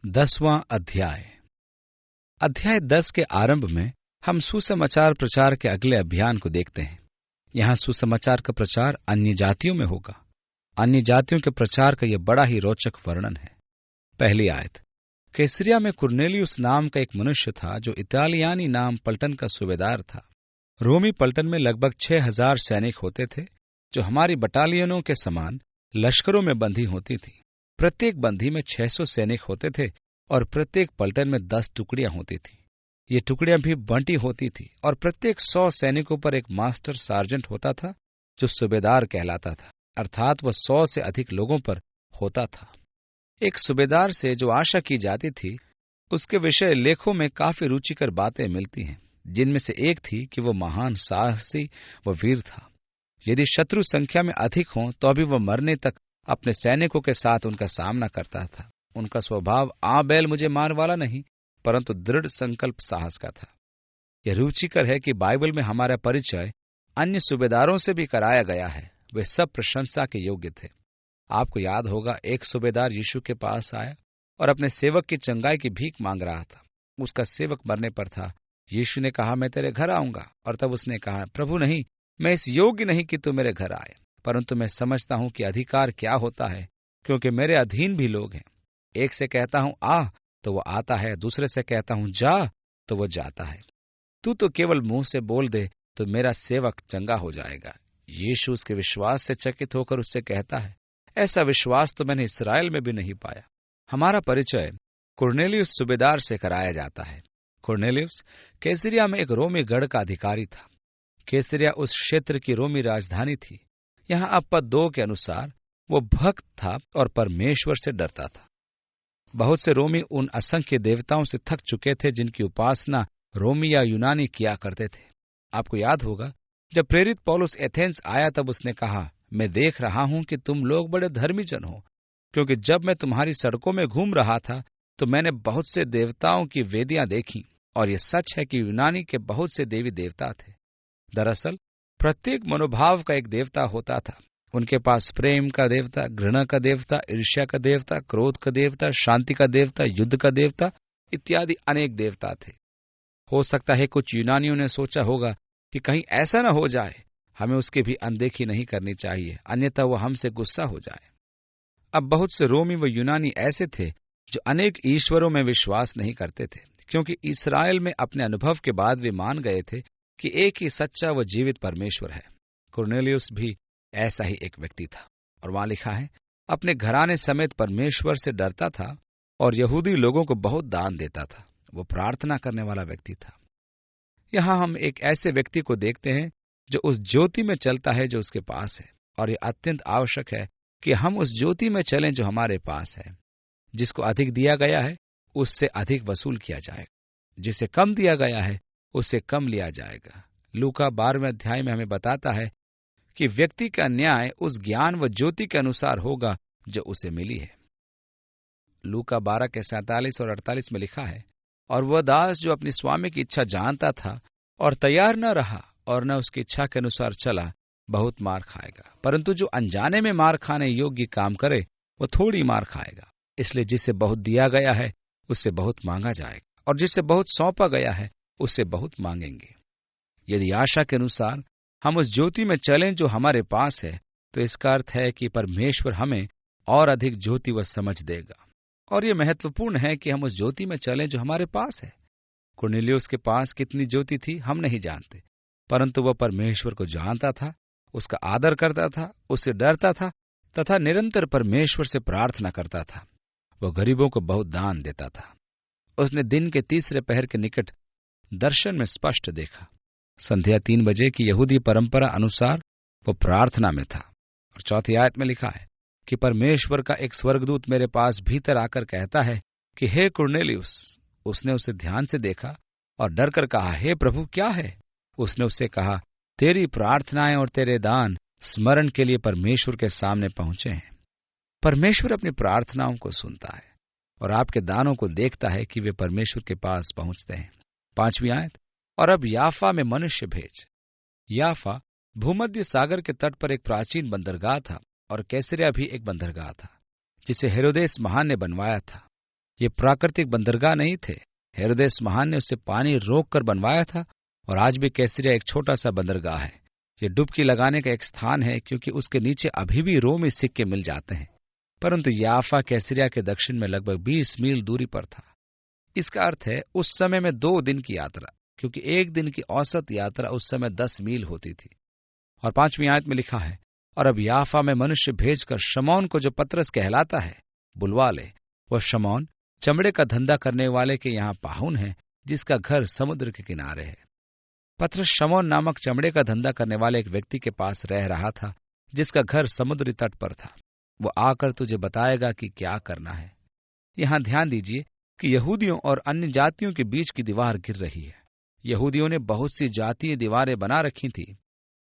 10वां अध्याय। अध्याय 10 के आरंभ में हम सुसमाचार प्रचार के अगले अभियान को देखते हैं। यहाँ सुसमाचार का प्रचार अन्य जातियों में होगा। अन्य जातियों के प्रचार का यह बड़ा ही रोचक वर्णन है। पहली आयत। कैसरिया में कुरनेलियुस नाम का एक मनुष्य था जो इतालियानी नाम पलटन का सूबेदार था। रोमी पलटन में लगभग 6000 सैनिक होते थे, जो हमारी बटालियनों के समान लश्करों में बंधी होती थी। प्रत्येक बंधी में 600 सैनिक होते थे और प्रत्येक पलटन में 10 टुकड़ियां होती थी। ये टुकड़ियां भी बंटी होती थी और प्रत्येक 100 सैनिकों पर एक मास्टर सार्जेंट होता था जो सूबेदार कहलाता था, अर्थात वह 100 से अधिक लोगों पर होता था। एक सूबेदार से जो आशा की जाती थी, उसके विषय लेखों में काफी रुचिकर बातें मिलती हैं, जिनमें से एक थी कि वह महान साहसी व वीर था। यदि शत्रु संख्या में अधिक हों तो भी वह मरने तक अपने सैनिकों के साथ उनका सामना करता था। उनका स्वभाव आ बैल मुझे मार वाला नहीं, परंतु दृढ़ संकल्प साहस का था। यह रुचिकर है कि बाइबल में हमारा परिचय अन्य सूबेदारों से भी कराया गया है। वे सब प्रशंसा के योग्य थे। आपको याद होगा, एक सूबेदार यीशु के पास आया और अपने सेवक की चंगाई की भीख मांग रहा था। उसका सेवक मरने पर था। यीशु ने कहा, मैं तेरे घर आऊंगा। और तब उसने कहा, प्रभु नहीं, मैं इस योग्य नहीं कि तू मेरे घर आए, परंतु मैं समझता हूं कि अधिकार क्या होता है, क्योंकि मेरे अधीन भी लोग हैं। एक से कहता हूं आ तो वो आता है, दूसरे से कहता हूं जा तो वो जाता है। तू तो केवल मुंह से बोल दे तो मेरा सेवक चंगा हो जाएगा। यीशु उसके विश्वास से चकित होकर उससे कहता है, ऐसा विश्वास तो मैंने इस्राएल में भी नहीं पाया। हमारा परिचय कुरनेलियुस सूबेदार से कराया जाता है। कुरनेलियुस कैसरिया में एक रोमी गढ़ का अधिकारी था। कैसरिया उस क्षेत्र की रोमी राजधानी थी। यहाँ अब पद 2 के अनुसार वो भक्त था और परमेश्वर से डरता था। बहुत से रोमी उन असंख्य देवताओं से थक चुके थे जिनकी उपासना रोमी या यूनानी किया करते थे। आपको याद होगा, जब प्रेरित पौलुस एथेंस आया तब उसने कहा, मैं देख रहा हूं कि तुम लोग बड़े धर्मी जन हो, क्योंकि जब मैं तुम्हारी सड़कों में घूम रहा था तो मैंने बहुत से देवताओं की वेदियां देखी, और ये सच है कि यूनानी के बहुत से देवी देवता थे। दरअसल प्रत्येक मनोभाव का एक देवता होता था। उनके पास प्रेम का देवता, घृणा का देवता, ईर्ष्या का देवता, क्रोध का देवता, शांति का देवता, युद्ध का देवता इत्यादि अनेक देवता थे। हो सकता है कुछ यूनानियों ने सोचा होगा कि कहीं ऐसा न हो जाए, हमें उसकी भी अनदेखी नहीं करनी चाहिए, अन्यथा वह हमसे गुस्सा हो जाए। अब बहुत से रोमी व यूनानी ऐसे थे जो अनेक ईश्वरों में विश्वास नहीं करते थे, क्योंकि इस्राएल में अपने अनुभव के बाद वे मान गए थे कि एक ही सच्चा व जीवित परमेश्वर है। कुरनेलियुस भी ऐसा ही एक व्यक्ति था, और वहां लिखा है, अपने घराने समेत परमेश्वर से डरता था और यहूदी लोगों को बहुत दान देता था। वो प्रार्थना करने वाला व्यक्ति था। यहां हम एक ऐसे व्यक्ति को देखते हैं जो उस ज्योति में चलता है जो उसके पास है, और यह अत्यंत आवश्यक है कि हम उस ज्योति में चलें जो हमारे पास है। जिसको अधिक दिया गया है उससे अधिक वसूल किया जाएगा, जिसे कम दिया गया है उससे कम लिया जाएगा। लूका 12वें अध्याय में हमें बताता है कि व्यक्ति का न्याय उस ज्ञान व ज्योति के अनुसार होगा जो उसे मिली है। लूका 12 के 47 और 48 में लिखा है, और वह दास जो अपनी स्वामी की इच्छा जानता था और तैयार न रहा और न उसकी इच्छा के अनुसार चला, बहुत मार खाएगा। परंतु जो अनजाने में मार खाने योग्य काम करे वह थोड़ी मार खाएगा। इसलिए जिसे बहुत दिया गया है उससे बहुत मांगा जाएगा, और जिससे बहुत सौंपा गया है उससे बहुत मांगेंगे। यदि आशा के अनुसार हम उस ज्योति में चलें जो हमारे पास है, तो इसका अर्थ है कि परमेश्वर हमें और अधिक ज्योति व समझ देगा। और यह महत्वपूर्ण है कि हम उस ज्योति में चलें जो हमारे पास है। कुरनेलियुस के पास कितनी ज्योति थी हम नहीं जानते, परंतु वह परमेश्वर को जानता था, उसका आदर करता था, उससे डरता था तथा निरंतर परमेश्वर से प्रार्थना करता था। वह गरीबों को बहुत दान देता था। उसने दिन के तीसरे पहर के निकट दर्शन में स्पष्ट देखा। संध्या 3 बजे की यहूदी परंपरा अनुसार वो प्रार्थना में था। और 4 आयत में लिखा है कि परमेश्वर का एक स्वर्गदूत मेरे पास भीतर आकर कहता है कि हे कुरनेलियुस। उसने उसे ध्यान से देखा और डर कर कहा, हे प्रभु क्या है? उसने उससे कहा, तेरी प्रार्थनाएं और तेरे दान स्मरण के लिए परमेश्वर के सामने पहुंचे हैं। परमेश्वर अपनी प्रार्थनाओं को सुनता है और आपके दानों को देखता है कि वे परमेश्वर के पास पहुंचते हैं। 5वीं आयत, और अब याफा में मनुष्य भेज। याफा भूमध्य सागर के तट पर एक प्राचीन बंदरगाह था, और कैसरिया भी एक बंदरगाह था जिसे हेरोदेस महान ने बनवाया था। ये प्राकृतिक बंदरगाह नहीं थे। हेरोदेस महान ने उससे पानी रोक कर बनवाया था, और आज भी कैसरिया एक छोटा सा बंदरगाह है। ये डुबकी लगाने का एक स्थान है, क्योंकि उसके नीचे अभी भी रोमी सिक्के मिल जाते हैं। परंतु याफा कैसरिया के दक्षिण में लगभग 20 मील दूरी पर था। इसका अर्थ है उस समय में 2 दिन की यात्रा, क्योंकि एक दिन की औसत यात्रा उस समय 10 मील होती थी। और 5वीं आयत में लिखा है, और अब याफा में मनुष्य भेजकर शमौन को, जो पतरस कहलाता है, बुलवा ले। वह शमौन चमड़े का धंधा करने वाले के यहाँ पाहुन है, जिसका घर समुद्र के किनारे है। पतरस शमौन नामक चमड़े का धंधा करने वाले एक व्यक्ति के पास रह रहा था, जिसका घर समुद्री तट पर था। वो आकर तुझे बताएगा कि क्या करना है। यहाँ ध्यान दीजिए कि यहूदियों और अन्य जातियों के बीच की दीवार गिर रही है। यहूदियों ने बहुत सी जातीय दीवारें बना रखी थी,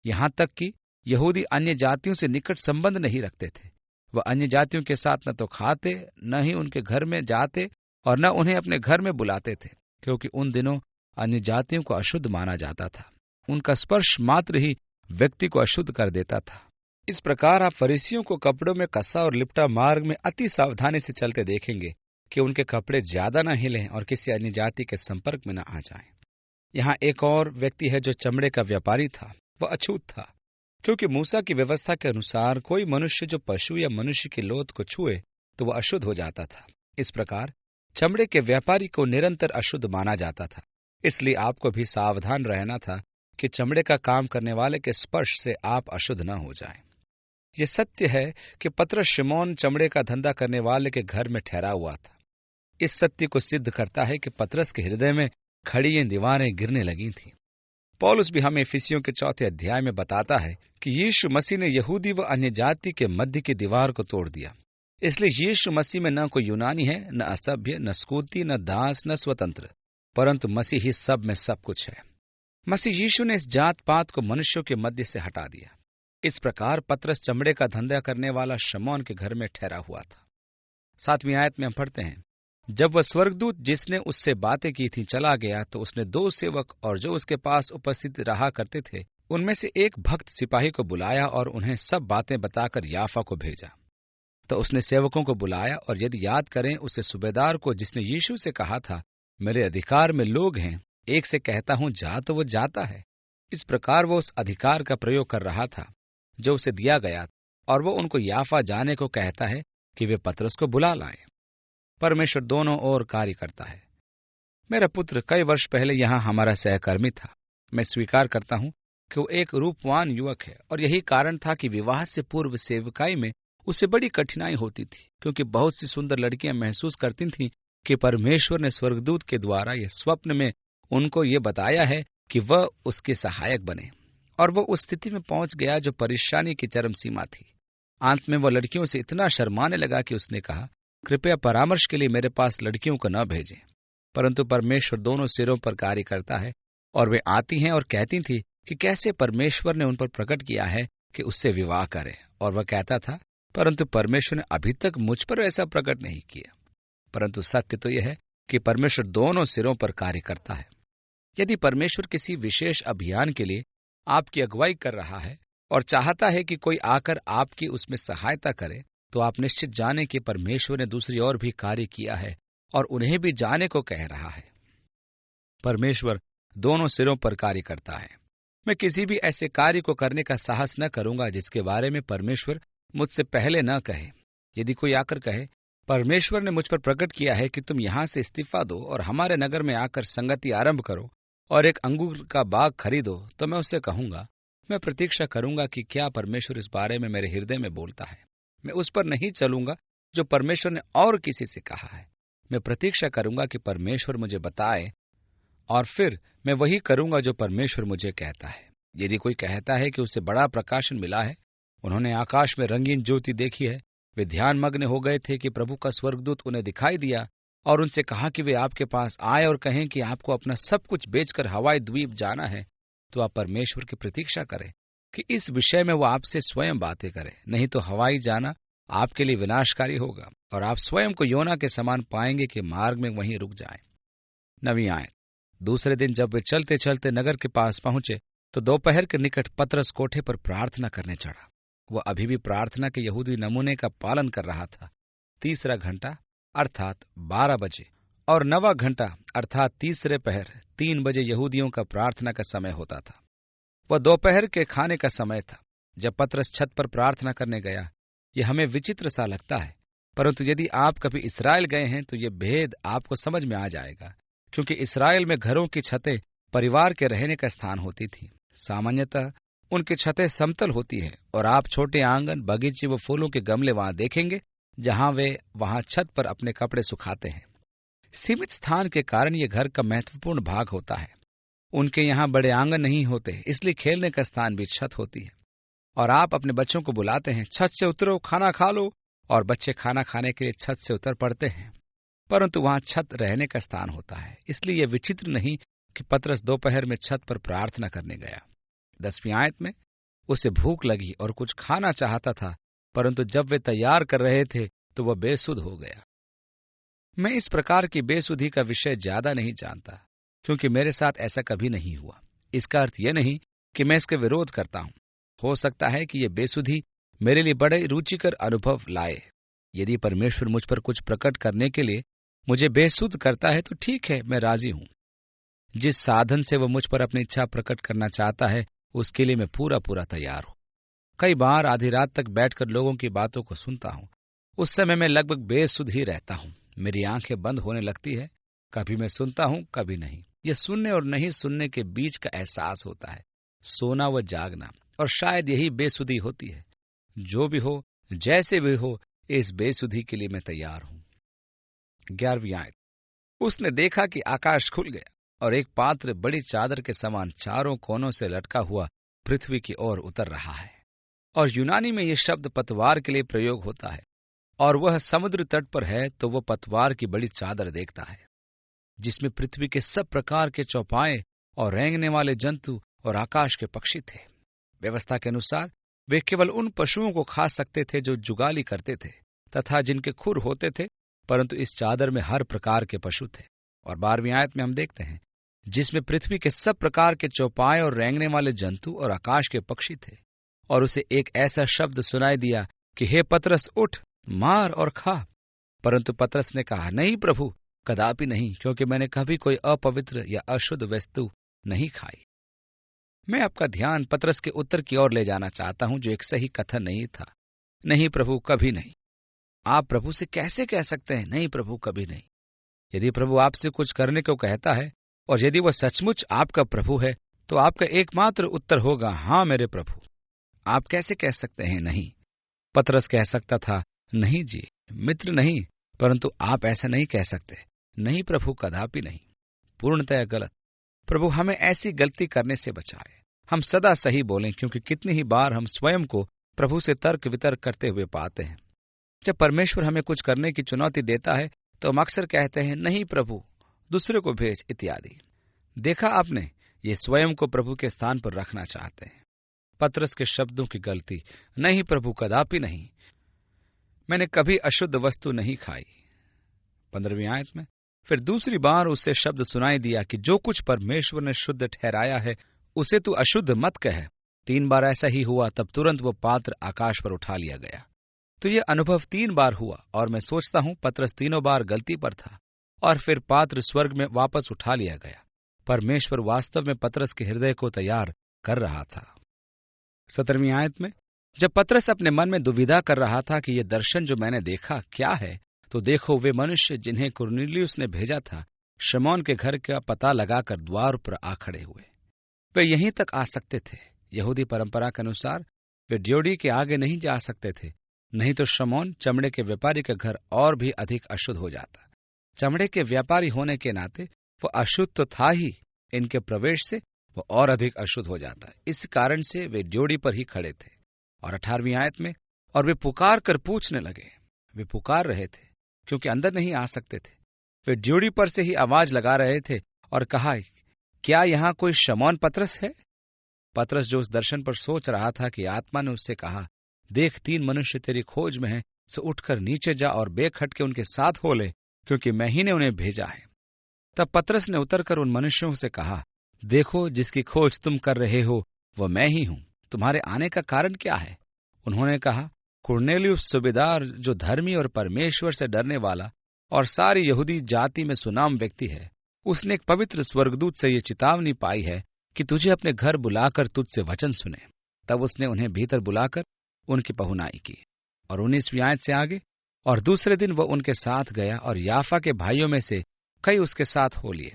यहाँ तक कि यहूदी अन्य जातियों से निकट संबंध नहीं रखते थे। वह अन्य जातियों के साथ न तो खाते, न ही उनके घर में जाते, और न उन्हें अपने घर में बुलाते थे, क्योंकि उन दिनों अन्य जातियों को अशुद्ध माना जाता था। उनका स्पर्श मात्र ही व्यक्ति को अशुद्ध कर देता था। इस प्रकार आप फरीसियों को कपड़ों में कसा और लिपटा मार्ग में अति सावधानी से चलते देखेंगे कि उनके कपड़े ज्यादा न हिलें और किसी अन्य जाति के संपर्क में न आ जाएं। यहाँ एक और व्यक्ति है जो चमड़े का व्यापारी था। वह अछूत था, क्योंकि मूसा की व्यवस्था के अनुसार कोई मनुष्य जो पशु या मनुष्य की लोथ को छुए तो वह अशुद्ध हो जाता था। इस प्रकार चमड़े के व्यापारी को निरंतर अशुद्ध माना जाता था। इसलिए आपको भी सावधान रहना था कि चमड़े का काम करने वाले के स्पर्श से आप अशुद्ध न हो जाएं। यह सत्य है कि पतरस शिमोन चमड़े का धंधा करने वाले के घर में ठहरा हुआ था। इस सत्य को सिद्ध करता है कि पतरस के हृदय में खड़ी ये दीवारें गिरने लगी थीं। पौलुस भी हमें इफिसियों के 4 अध्याय में बताता है कि यीशु मसीह ने यहूदी व अन्य जाति के मध्य की दीवार को तोड़ दिया। इसलिए यीशु मसीह में न कोई यूनानी है, न असभ्य, न स्कूती, न दास, न स्वतंत्र, परंतु मसीह ही सब में सब कुछ है। मसीह यीशु ने इस जात पात को मनुष्यों के मध्य से हटा दिया। इस प्रकार पतरस चमड़े का धंधा करने वाला शमौन के घर में ठहरा हुआ था। 7वीं आयत में हम पढ़ते हैं, जब वह स्वर्गदूत जिसने उससे बातें की थी चला गया, तो उसने 2 सेवक और जो उसके पास उपस्थित रहा करते थे उनमें से एक भक्त सिपाही को बुलाया और उन्हें सब बातें बताकर याफा को भेजा। तो उसने सेवकों को बुलाया, और यदि याद करें उसे सूबेदार को जिसने यीशु से कहा था, मेरे अधिकार में लोग हैं, एक से कहता हूं जा, तो वो जाता है। इस प्रकार वो उस अधिकार का प्रयोग कर रहा था जो उसे दिया गया, और वो उनको याफा जाने को कहता है कि वे पतरस को बुला लाएं। परमेश्वर दोनों ओर कार्य करता है। मेरा पुत्र कई वर्ष पहले यहाँ हमारा सहकर्मी था। मैं स्वीकार करता हूँ कि वो एक रूपवान युवक है, और यही कारण था कि विवाह से पूर्व सेवकाई में उसे बड़ी कठिनाई होती थी, क्योंकि बहुत सी सुंदर लड़कियां महसूस करती थीं कि परमेश्वर ने स्वर्गदूत के द्वारा यह स्वप्न में उनको ये बताया है कि वह उसके सहायक बने, और वह उस स्थिति में पहुंच गया जो परेशानी की चरम सीमा थी। अंत में वह लड़कियों से इतना शर्माने लगा कि उसने कहा, कृपया परामर्श के लिए मेरे पास लड़कियों को न भेजें। परंतु परमेश्वर दोनों सिरों पर कार्य करता है, और वे आती हैं और कहती थी कि कैसे परमेश्वर ने उन पर प्रकट किया है कि उससे विवाह करें। और वह कहता था, परंतु परमेश्वर ने अभी तक मुझ पर ऐसा प्रकट नहीं किया। परंतु सत्य तो यह है कि परमेश्वर दोनों सिरों पर कार्य करता है। यदि परमेश्वर किसी विशेष अभियान के लिए आपकी अगुवाई कर रहा है और चाहता है कि कोई आकर आपकी उसमें सहायता करे, तो आप निश्चित जाने कि परमेश्वर ने दूसरी ओर भी कार्य किया है और उन्हें भी जाने को कह रहा है। परमेश्वर दोनों सिरों पर कार्य करता है। मैं किसी भी ऐसे कार्य को करने का साहस न करूंगा जिसके बारे में परमेश्वर मुझसे पहले न कहे। यदि कोई आकर कहे, परमेश्वर ने मुझ पर प्रकट किया है कि तुम यहां से इस्तीफा दो और हमारे नगर में आकर संगति आरंभ करो और एक अंगूर का बाग खरीदो, तो मैं उससे कहूंगा, मैं प्रतीक्षा करूंगा कि क्या परमेश्वर इस बारे में मेरे हृदय में बोलता है। मैं उस पर नहीं चलूंगा जो परमेश्वर ने और किसी से कहा है। मैं प्रतीक्षा करूंगा कि परमेश्वर मुझे बताए, और फिर मैं वही करूंगा जो परमेश्वर मुझे कहता है। यदि कोई कहता है कि उसे बड़ा प्रकाशन मिला है, उन्होंने आकाश में रंगीन ज्योति देखी है, वे ध्यान मग्न हो गए थे कि प्रभु का स्वर्गदूत उन्हें दिखाई दिया और उनसे कहा कि वे आपके पास आए और कहें कि आपको अपना सब कुछ बेचकर हवाई द्वीप जाना है, तो आप परमेश्वर की प्रतीक्षा करें कि इस विषय में वो आपसे स्वयं बातें करे। नहीं तो हवाई जाना आपके लिए विनाशकारी होगा और आप स्वयं को योना के समान पाएंगे कि मार्ग में वहीं रुक जाएं। 9वीं आयत। दूसरे दिन जब वे चलते चलते नगर के पास पहुंचे, तो दोपहर के निकट पतरस कोठे पर प्रार्थना करने चढ़ा। वह अभी भी प्रार्थना के यहूदी नमूने का पालन कर रहा था। 3 घंटा अर्थात 12 बजे, और 9वां घंटा अर्थात तीसरे पहर 3 बजे यहूदियों का प्रार्थना का समय होता था। वह दोपहर के खाने का समय था जब पतरस छत पर प्रार्थना करने गया। यह हमें विचित्र सा लगता है, परंतु यदि आप कभी इस्राएल गए हैं तो यह भेद आपको समझ में आ जाएगा, क्योंकि इस्राएल में घरों की छतें परिवार के रहने का स्थान होती थी। सामान्यतः उनकी छतें समतल होती है और आप छोटे आंगन, बगीचे व फूलों के गमले वहां देखेंगे जहां वे वहां छत पर अपने कपड़े सुखाते हैं। सीमित स्थान के कारण यह घर का महत्वपूर्ण भाग होता है। उनके यहाँ बड़े आंगन नहीं होते, इसलिए खेलने का स्थान भी छत होती है। और आप अपने बच्चों को बुलाते हैं, छत से उतरो, खाना खा लो, और बच्चे खाना खाने के लिए छत से उतर पड़ते हैं, परंतु वहां छत रहने का स्थान होता है। इसलिए यह विचित्र नहीं कि पतरस दोपहर में छत पर प्रार्थना करने गया। 10वीं आयत में उसे भूख लगी और कुछ खाना चाहता था, परंतु जब वे तैयार कर रहे थे तो वह बेसुध हो गया। मैं इस प्रकार की बेसुधी का विषय ज्यादा नहीं जानता, क्योंकि मेरे साथ ऐसा कभी नहीं हुआ। इसका अर्थ यह नहीं कि मैं इसका विरोध करता हूं। हो सकता है कि यह बेसुधी मेरे लिए बड़े रुचिकर अनुभव लाए। यदि परमेश्वर मुझ पर कुछ प्रकट करने के लिए मुझे बेसुध करता है तो ठीक है, मैं राजी हूं। जिस साधन से वह मुझ पर अपनी इच्छा प्रकट करना चाहता है उसके लिए मैं पूरा तैयार हूं। कई बार आधी रात तक बैठकर लोगों की बातों को सुनता हूं। उस समय मैं लगभग बेसुध ही रहता हूं। मेरी आंखें बंद होने लगती है। कभी मैं सुनता हूं, कभी नहीं। यह सुनने और नहीं सुनने के बीच का एहसास होता है, सोना व जागना, और शायद यही बेसुधी होती है। जो भी हो, जैसे भी हो, इस बेसुधी के लिए मैं तैयार हूं। 11वीं आयत, उसने देखा कि आकाश खुल गया और एक पात्र बड़ी चादर के समान चारों कोनों से लटका हुआ पृथ्वी की ओर उतर रहा है। और यूनानी में यह शब्द पतवार के लिए प्रयोग होता है, और वह समुद्र तट पर है तो वह पतवार की बड़ी चादर देखता है, जिसमें पृथ्वी के सब प्रकार के चौपाए और रेंगने वाले जंतु और आकाश के पक्षी थे। व्यवस्था के अनुसार वे केवल उन पशुओं को खा सकते थे जो जुगाली करते थे तथा जिनके खुर होते थे, परंतु इस चादर में हर प्रकार के पशु थे। और 12वीं आयत में हम देखते हैं, जिसमें पृथ्वी के सब प्रकार के चौपाए और रेंगने वाले जंतु और आकाश के पक्षी थे। और उसे एक ऐसा शब्द सुनाई दिया कि हे पतरस, उठ, मार और खा। परंतु पतरस ने कहा, नहीं प्रभु, कदापि नहीं, क्योंकि मैंने कभी कोई अपवित्र या अशुद्ध वस्तु नहीं खाई। मैं आपका ध्यान पतरस के उत्तर की ओर ले जाना चाहता हूं, जो एक सही कथन नहीं था। नहीं प्रभु, कभी नहीं। आप प्रभु से कैसे कह सकते हैं, नहीं प्रभु, कभी नहीं? यदि प्रभु आपसे कुछ करने को कहता है और यदि वह सचमुच आपका प्रभु है तो आपका एकमात्र उत्तर होगा, हाँ मेरे प्रभु। आप कैसे कह सकते हैं नहीं? पतरस कह सकता था, नहीं जी, मित्र नहीं, परंतु आप ऐसा नहीं कह सकते। नहीं प्रभु, कदापि नहीं। पूर्णतः गलत। प्रभु हमें ऐसी गलती करने से बचाए। हम सदा सही बोलें, क्योंकि कितनी ही बार हम स्वयं को प्रभु से तर्क वितर्क करते हुए पाते हैं। जब परमेश्वर हमें कुछ करने की चुनौती देता है तो हम अक्सर कहते हैं, नहीं प्रभु, दूसरे को भेज, इत्यादि। देखा आपने, ये स्वयं को प्रभु के स्थान पर रखना चाहते हैं। पतरस के शब्दों की गलती, नहीं प्रभु, कदापि नहीं, मैंने कभी अशुद्ध वस्तु नहीं खाई। 15वीं आयत में फिर दूसरी बार उससे शब्द सुनाई दिया कि जो कुछ परमेश्वर ने शुद्ध ठहराया है उसे तू अशुद्ध मत कह। 3 बार ऐसा ही हुआ, तब तुरंत वो पात्र आकाश पर उठा लिया गया। तो ये अनुभव 3 बार हुआ, और मैं सोचता हूं पतरस तीनों बार गलती पर था, और फिर पात्र स्वर्ग में वापस उठा लिया गया। परमेश्वर वास्तव में पतरस के हृदय को तैयार कर रहा था। 17वीं आयत में जब पतरस अपने मन में दुविधा कर रहा था कि यह दर्शन जो मैंने देखा क्या है, तो देखो, वे मनुष्य जिन्हें कुरनेलियुस ने भेजा था, शमौन के घर का पता लगाकर द्वार पर आ खड़े हुए। वे यहीं तक आ सकते थे। यहूदी परंपरा के अनुसार वे ड्योढ़ी के आगे नहीं जा सकते थे, नहीं तो शमौन चमड़े के व्यापारी का घर और भी अधिक अशुद्ध हो जाता। चमड़े के व्यापारी होने के नाते वो अशुद्ध तो था ही, इनके प्रवेश से वो और अधिक अशुद्ध हो जाता। इस कारण से वे ड्योढ़ी पर ही खड़े थे। और 18वीं आयत में, और वे पुकार कर पूछने लगे। वे पुकार रहे थे क्योंकि अंदर नहीं आ सकते थे। वे ड्योढ़ी पर से ही आवाज लगा रहे थे और कहा, क्या यहाँ कोई शमौन पतरस है? पतरस जो उस दर्शन पर सोच रहा था कि आत्मा ने उससे कहा, देख, 3 मनुष्य तेरी खोज में हैं, सो उठकर नीचे जा और बेखट के उनके साथ हो ले, क्योंकि मैं ही ने उन्हें भेजा है। तब पतरस ने उतरकर उन मनुष्यों से कहा, देखो, जिसकी खोज तुम कर रहे हो वह मैं ही हूं। तुम्हारे आने का कारण क्या है? उन्होंने कहा, कुरनेलियुस सूबेदार, जो धर्मी और परमेश्वर से डरने वाला और सारी यहूदी जाति में सुनाम व्यक्ति है, उसने एक पवित्र स्वर्गदूत से ये चेतावनी पाई है कि तुझे अपने घर बुलाकर तुझसे वचन सुने। तब उसने उन्हें भीतर बुलाकर उनकी पहुनाई की। और 19वीं आयत से आगे, और दूसरे दिन वह उनके साथ गया और याफा के भाइयों में से कई उसके साथ हो लिए।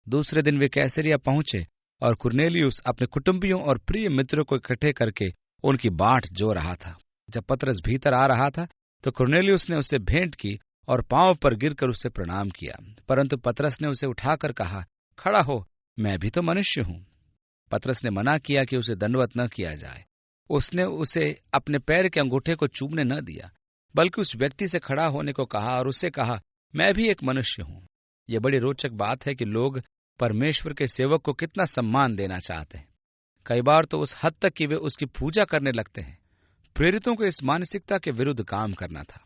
दूसरे दिन वे कैसरिया पहुंचे और कुरनेलियुस अपने कुटुंबियों और प्रिय मित्रों को इकट्ठे करके उनकी बाट जो रहा था। जब पतरस भीतर आ रहा था तो कुरनेलियुस ने उससे भेंट की और पांव पर गिरकर उसे प्रणाम किया, परंतु पतरस ने उसे उठाकर कहा, खड़ा हो, मैं भी तो मनुष्य हूं। पतरस ने मना किया कि उसे दंडवत न किया जाए। उसने उसे अपने पैर के अंगूठे को चूमने न दिया, बल्कि उस व्यक्ति से खड़ा होने को कहा और उससे कहा, मैं भी एक मनुष्य हूं। यह बड़ी रोचक बात है कि लोग परमेश्वर के सेवक को कितना सम्मान देना चाहते हैं। कई बार तो उस हद तक कि वे उसकी पूजा करने लगते हैं। प्रेरितों को इस मानसिकता के विरुद्ध काम करना था।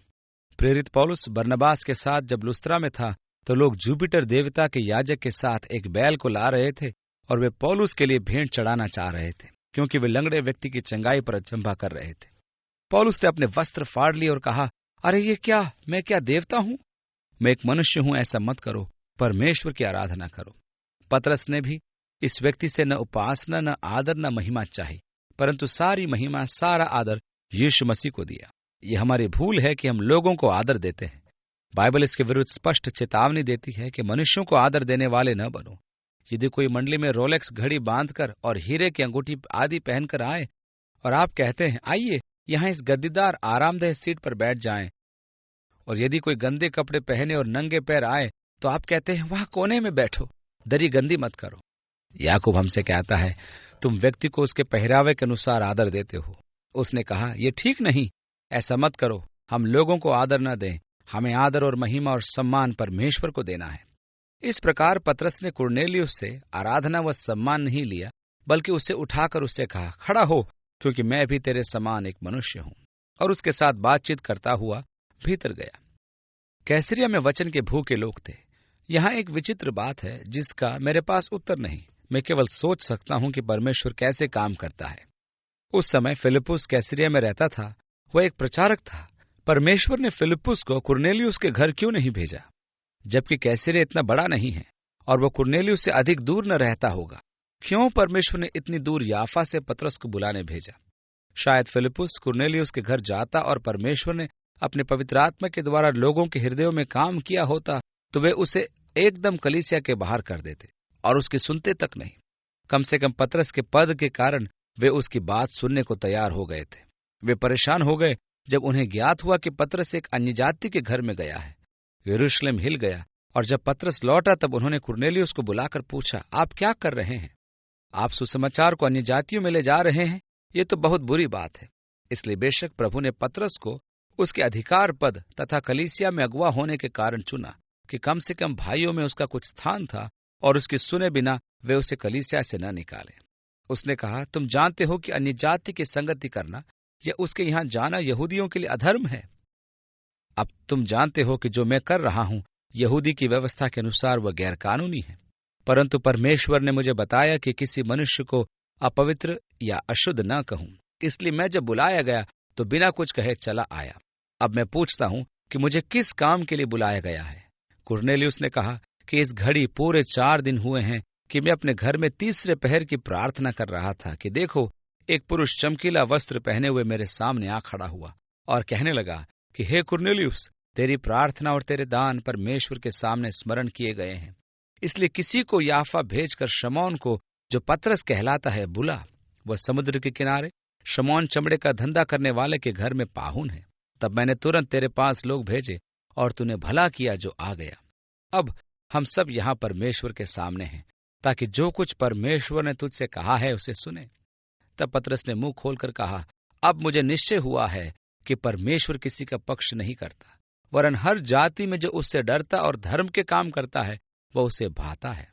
प्रेरित पौलुस बरनबास के साथ जब लुस्त्रा में था तो लोग जुपिटर देवता के याजक के साथ एक बैल को ला रहे थे और वे पौलुस के लिए भेंट चढ़ाना चाह रहे थे, क्योंकि वे लंगड़े व्यक्ति की चंगाई पर अचंभा कर रहे थे। पौलुस ने अपने वस्त्र फाड़ लिए और कहा, अरे ये क्या, मैं क्या देवता हूं? मैं एक मनुष्य हूं, ऐसा मत करो, परमेश्वर की आराधना करो। पतरस ने भी इस व्यक्ति से न उपासना, न आदर, न महिमा चाही, परंतु सारी महिमा, सारा आदर यीशु मसीह को दिया। ये हमारी भूल है कि हम लोगों को आदर देते हैं। बाइबल इसके विरुद्ध स्पष्ट चेतावनी देती है कि मनुष्यों को आदर देने वाले न बनो। यदि कोई मंडली में रोलेक्स घड़ी बांधकर और हीरे की अंगूठी आदि पहनकर आए और आप कहते हैं, आइए यहाँ इस गद्दीदार आरामदेह सीट पर बैठ जाएं, और यदि कोई गंदे कपड़े पहने और नंगे पैर आए तो आप कहते हैं, वहां कोने में बैठो, दरी गंदी मत करो। याकूब हमसे कहता है, तुम व्यक्ति को उसके पहरावे के अनुसार आदर देते हो। उसने कहा, ये ठीक नहीं, ऐसा मत करो। हम लोगों को आदर न दें, हमें आदर और महिमा और सम्मान परमेश्वर को देना है। इस प्रकार पतरस ने कुरनेलियुस से आराधना व सम्मान नहीं लिया, बल्कि उसे उठाकर उससे कहा, खड़ा हो, क्योंकि मैं भी तेरे समान एक मनुष्य हूं, और उसके साथ बातचीत करता हुआ भीतर गया। कैसरिया में वचन के भूखे लोग थे। यहाँ एक विचित्र बात है जिसका मेरे पास उत्तर नहीं। मैं केवल सोच सकता हूं कि परमेश्वर कैसे काम करता है। उस समय फिलिप्पुस कैसरिया में रहता था। वह एक प्रचारक था। परमेश्वर ने फिलिप्पुस को कुरनेलियुस के घर क्यों नहीं भेजा, जबकि कैसरिया इतना बड़ा नहीं है और वह कुरनेलियुस से अधिक दूर न रहता होगा? क्यों परमेश्वर ने इतनी दूर याफा से पतरस को बुलाने भेजा? शायद फिलिप्पुस कुरनेलियुस के घर जाता और परमेश्वर ने अपने पवित्र आत्मा के द्वारा लोगों के हृदयों में काम किया होता तो वे उसे एकदम कलीसिया के बाहर कर देते और उसकी सुनते तक नहीं। कम से कम पतरस के पद के कारण वे उसकी बात सुनने को तैयार हो गए थे। वे परेशान हो गए जब उन्हें ज्ञात हुआ कि पतरस एक अन्य जाति के घर में गया है। यरूशलेम हिल गया और जब पतरस लौटा तब उन्होंने कुरनेलियुस को बुलाकर पूछा, आप क्या कर रहे हैं? आप सुसमाचार को अन्य जातियों में ले जा रहे हैं। ये तो बहुत बुरी बात है। इसलिए बेशक प्रभु ने पतरस को उसके अधिकार पद तथा कलीसिया में अगुवा होने के कारण चुना कि कम से कम भाइयों में उसका कुछ स्थान था और उसके सुने बिना वे उसे कलीसिया से न निकाले। उसने कहा, तुम जानते हो कि अन्य जाति की संगति करना या उसके यहां जाना यहूदियों के लिए अधर्म है। अब तुम जानते हो कि जो मैं कर रहा हूं यहूदी की व्यवस्था के अनुसार वह गैरकानूनी है, परंतु परमेश्वर ने मुझे बताया कि किसी मनुष्य को अपवित्र या अशुद्ध न कहूं। इसलिए मैं जब बुलाया गया तो बिना कुछ कहे चला आया। अब मैं पूछता हूं कि मुझे किस काम के लिए बुलाया गया है? कुरनेलियुस ने कहा कि इस घड़ी पूरे 4 दिन हुए हैं कि मैं अपने घर में तीसरे पहर की प्रार्थना कर रहा था कि देखो, एक पुरुष चमकीला वस्त्र पहने हुए मेरे सामने आ खड़ा हुआ और कहने लगा कि हे कुरनेलियुस, तेरी प्रार्थना और तेरे दान परमेश्वर के सामने स्मरण किए गए हैं। इसलिए किसी को याफा भेजकर शमौन को, जो पतरस कहलाता है, बुला। वह समुद्र के किनारे शमौन चमड़े का धंधा करने वाले के घर में पाहुन है। तब मैंने तुरंत तेरे पास लोग भेजे और तूने भला किया जो आ गया। अब हम सब यहाँ परमेश्वर के सामने हैं, ताकि जो कुछ परमेश्वर ने तुझसे कहा है उसे सुने। तब पतरस ने मुंह खोलकर कहा, अब मुझे निश्चय हुआ है कि परमेश्वर किसी का पक्ष नहीं करता, वरन हर जाति में जो उससे डरता और धर्म के काम करता है वह उसे भाता है।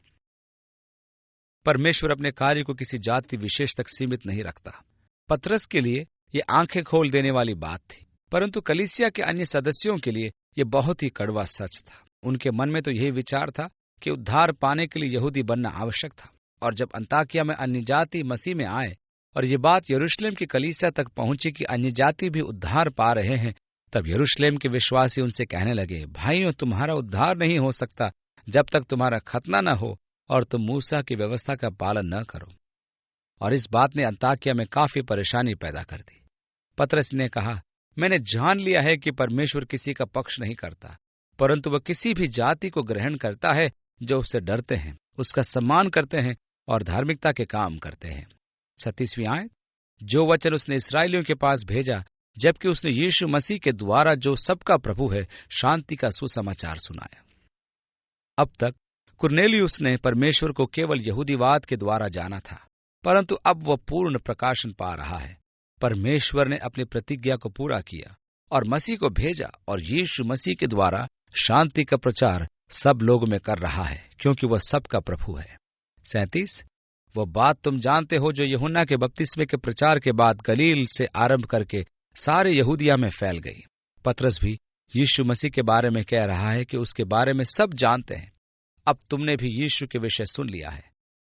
परमेश्वर अपने कार्य को किसी जाति विशेष तक सीमित नहीं रखता। पतरस के लिए ये आंखें खोल देने वाली बात थी, परंतु कलीसिया के अन्य सदस्यों के लिए ये बहुत ही कड़वा सच था। उनके मन में तो यही विचार था कि उद्धार पाने के लिए यहूदी बनना आवश्यक था, और जब अंताकिया में अन्य जाति मसीह में आए और ये बात यरूशलेम की कलीसिया तक पहुंची कि अन्य जाति भी उद्धार पा रहे हैं, तब यरूशलेम के विश्वासी उनसे कहने लगे, भाइयों, तुम्हारा उद्धार नहीं हो सकता जब तक तुम्हारा खतना न हो और तुम मूसा की व्यवस्था का पालन न करो। और इस बात ने अंताकिया में काफी परेशानी पैदा कर दी। पतरस ने कहा, मैंने जान लिया है कि परमेश्वर किसी का पक्ष नहीं करता, परंतु वह किसी भी जाति को ग्रहण करता है जो उससे डरते हैं, उसका सम्मान करते हैं और धार्मिकता के काम करते हैं। 36वीं आयत, जो वचन उसने इसराइलियों के पास भेजा, जबकि उसने यीशु मसीह के द्वारा जो सबका प्रभु है, शांति का सुसमाचार सुनाया। अब तक कुरनेलियुस ने परमेश्वर को केवल यहूदीवाद के द्वारा जाना था, परंतु अब वह पूर्ण प्रकाशन पा रहा है। परमेश्वर ने अपनी प्रतिज्ञा को पूरा किया और मसीह को भेजा, और यीशु मसीह के द्वारा शांति का प्रचार सब लोगों में कर रहा है, क्योंकि वह सबका प्रभु है। 37, वह बात तुम जानते हो जो यूहन्ना के बपतिस्मे के प्रचार के बाद गलील से आरंभ करके सारे यहूदिया में फैल गई। पतरस भी यीशु मसीह के बारे में कह रहा है कि उसके बारे में सब जानते हैं। अब तुमने भी यीशु के विषय सुन लिया है।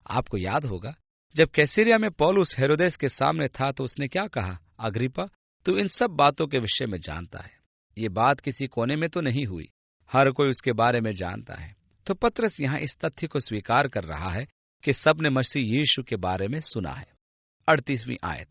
आपको याद होगा, जब कैसरिया में पौलुस हेरोदेस के सामने था तो उसने क्या कहा, अग्रिप्पा, तू इन सब बातों के विषय में जानता है। ये बात किसी कोने में तो नहीं हुई, हर कोई उसके बारे में जानता है। तो पतरस यहाँ इस तथ्य को स्वीकार कर रहा है कि सबने मसीह यीशु के बारे में सुना है। 38वीं आयत,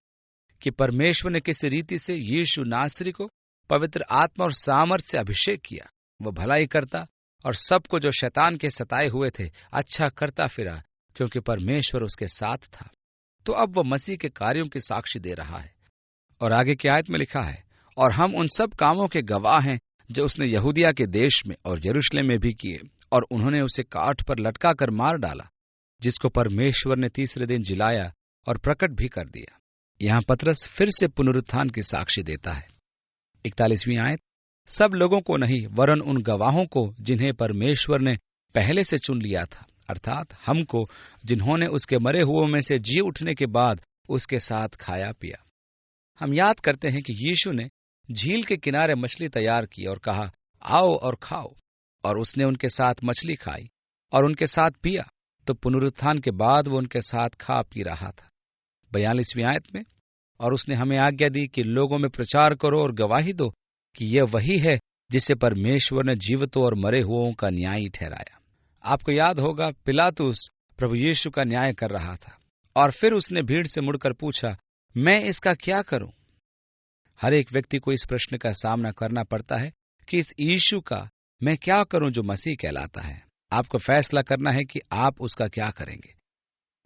कि परमेश्वर ने किसी रीति से यीशु नासरी को पवित्र आत्मा और सामर्थ से अभिषेक किया। वह भलाई करता और सबको जो शैतान के सताए हुए थे अच्छा करता फिरा, क्योंकि परमेश्वर उसके साथ था। तो अब वह मसीह के कार्यों की साक्षी दे रहा है। और आगे की आयत में लिखा है, और हम उन सब कामों के गवाह हैं जो उसने यहूदिया के देश में और यरूशलेम में भी किए, और उन्होंने उसे काठ पर लटका कर मार डाला, जिसको परमेश्वर ने तीसरे दिन जिलाया और प्रकट भी कर दिया। यहाँ पतरस फिर से पुनरुत्थान की साक्षी देता है। 41वीं आयत, सब लोगों को नहीं, वरन उन गवाहों को जिन्हें परमेश्वर ने पहले से चुन लिया था, अर्थात हमको, जिन्होंने उसके मरे हुओं में से जी उठने के बाद उसके साथ खाया पिया। हम याद करते हैं कि यीशु ने झील के किनारे मछली तैयार की और कहा, आओ और खाओ, और उसने उनके साथ मछली खाई और उनके साथ पिया। तो पुनरुत्थान के बाद वो उनके साथ खा पी रहा था। 42वीं आयत में, और उसने हमें आज्ञा दी कि लोगों में प्रचार करो और गवाही दो कि यह वही है जिसे परमेश्वर ने जीवितों और मरे हुओं का न्यायी ठहराया। आपको याद होगा, पिलातुस प्रभु यीशु का न्याय कर रहा था, और फिर उसने भीड़ से मुड़कर पूछा, मैं इसका क्या करूं? हर एक व्यक्ति को इस प्रश्न का सामना करना पड़ता है कि इस यीशु का मैं क्या करूं जो मसीह कहलाता है। आपको फैसला करना है कि आप उसका क्या करेंगे।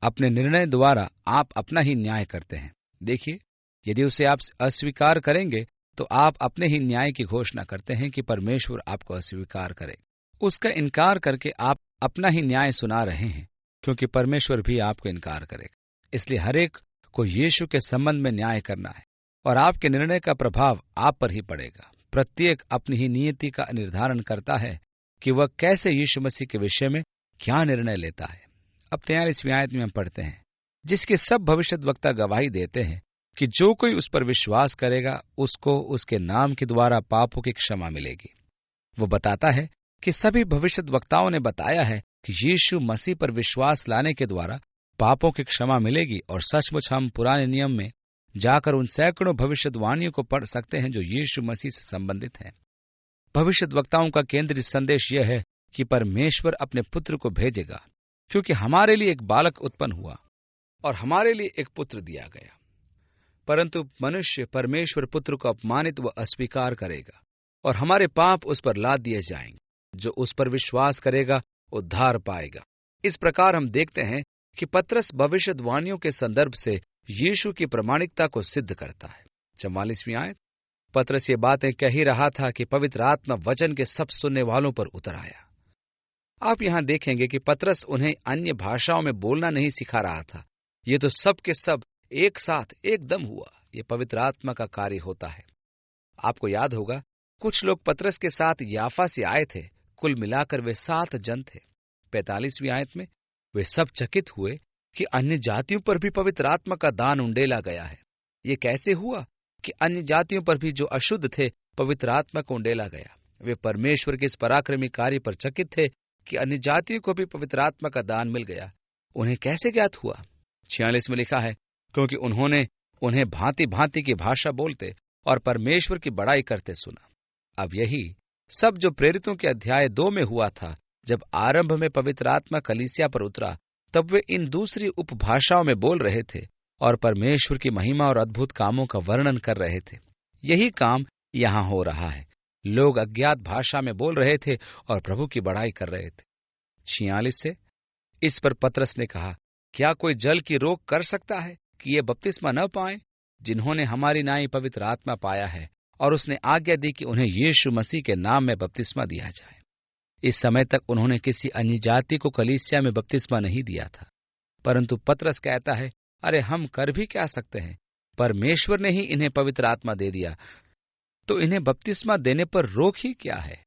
अपने निर्णय द्वारा आप अपना ही न्याय करते हैं। देखिए, यदि उसे आप अस्वीकार करेंगे तो आप अपने ही न्याय की घोषणा करते हैं कि परमेश्वर आपको अस्वीकार करे। उसका इनकार करके आप अपना ही न्याय सुना रहे हैं, क्योंकि परमेश्वर भी आपको इनकार करेगा। इसलिए हर एक को यीशु के संबंध में न्याय करना है, और आपके निर्णय का प्रभाव आप पर ही पड़ेगा। प्रत्येक अपनी ही नियति का निर्धारण करता है कि वह कैसे यीशु मसीह के विषय में क्या निर्णय लेता है। अब 43वीं आयत में हम पढ़ते हैं, जिसके सब भविष्यद्वक्ता गवाही देते हैं कि जो कोई उस पर विश्वास करेगा उसको उसके नाम के द्वारा पापों की क्षमा मिलेगी। वो बताता है कि सभी भविष्यद्वक्ताओं ने बताया है कि यीशु मसीह पर विश्वास लाने के द्वारा पापों की क्षमा मिलेगी, और सचमुच हम पुराने नियम में जाकर उन सैकड़ों भविष्यवाणियों को पढ़ सकते हैं जो यीशु मसीह से संबंधित हैं। भविष्यद्वक्ताओं का केंद्रीय संदेश यह है कि परमेश्वर अपने पुत्र को भेजेगा, क्योंकि हमारे लिए एक बालक उत्पन्न हुआ और हमारे लिए एक पुत्र दिया गया। परंतु मनुष्य परमेश्वर पुत्र को अपमानित व अस्वीकार करेगा, और हमारे पाप उस पर लाद दिए जाएंगे। जो उस पर विश्वास करेगा उद्धार पाएगा। इस प्रकार हम देखते हैं कि पतरस भविष्यवाणियों के संदर्भ से यीशु की प्रामाणिकता को सिद्ध करता है। 44वीं आयत, पतरस ये बातें कह ही रहा था कि पवित्र आत्मा वचन के सब सुनने वालों पर उतर आया। आप यहां देखेंगे कि पतरस उन्हें अन्य भाषाओं में बोलना नहीं सिखा रहा था। ये तो सब के सब एक साथ एकदम हुआ। ये पवित्र आत्मा का कार्य होता है। आपको याद होगा, कुछ लोग पतरस के साथ याफा से आए थे। कुल मिलाकर वे 7 जन थे। 45वीं आयत में, वे सब चकित हुए कि अन्य जातियों पर भी पवित्र आत्मा का दान उंडेला गया है। ये कैसे हुआ कि अन्य जातियों पर भी जो अशुद्ध थे पवित्र आत्मा को उंडेला गया? वे परमेश्वर के इस पराक्रमी कार्य पर चकित थे कि अन्य जातियों को भी पवित्र आत्मा का दान मिल गया। उन्हें कैसे ज्ञात हुआ? 46 में लिखा है, क्योंकि उन्होंने उन्हें भांति भांति की भाषा बोलते और परमेश्वर की बड़ाई करते सुना। अब यही सब जो प्रेरितों के अध्याय 2 में हुआ था, जब आरंभ में पवित्र आत्मा कलीसिया पर उतरा, तब वे इन दूसरी उपभाषाओं में बोल रहे थे और परमेश्वर की महिमा और अद्भुत कामों का वर्णन कर रहे थे। यही काम यहां हो रहा है। लोग अज्ञात भाषा में बोल रहे थे और प्रभु की बड़ाई कर रहे थे। 46 से इस पर पतरस ने कहा, क्या कोई जल की रोक कर सकता है कि ये बपतिस्मा न पाएं, जिन्होंने हमारी नाई पवित्र आत्मा पाया है और उसने आज्ञा दी कि उन्हें यीशु मसीह के नाम में बपतिस्मा दिया जाए। इस समय तक उन्होंने किसी अन्य जाति को कलीसिया में बपतिस्मा नहीं दिया था, परंतु पतरस कहता है, अरे हम कर भी क्या सकते हैं? परमेश्वर ने ही इन्हें पवित्र आत्मा दे दिया, तो इन्हें बपतिस्मा देने पर रोक ही क्या है?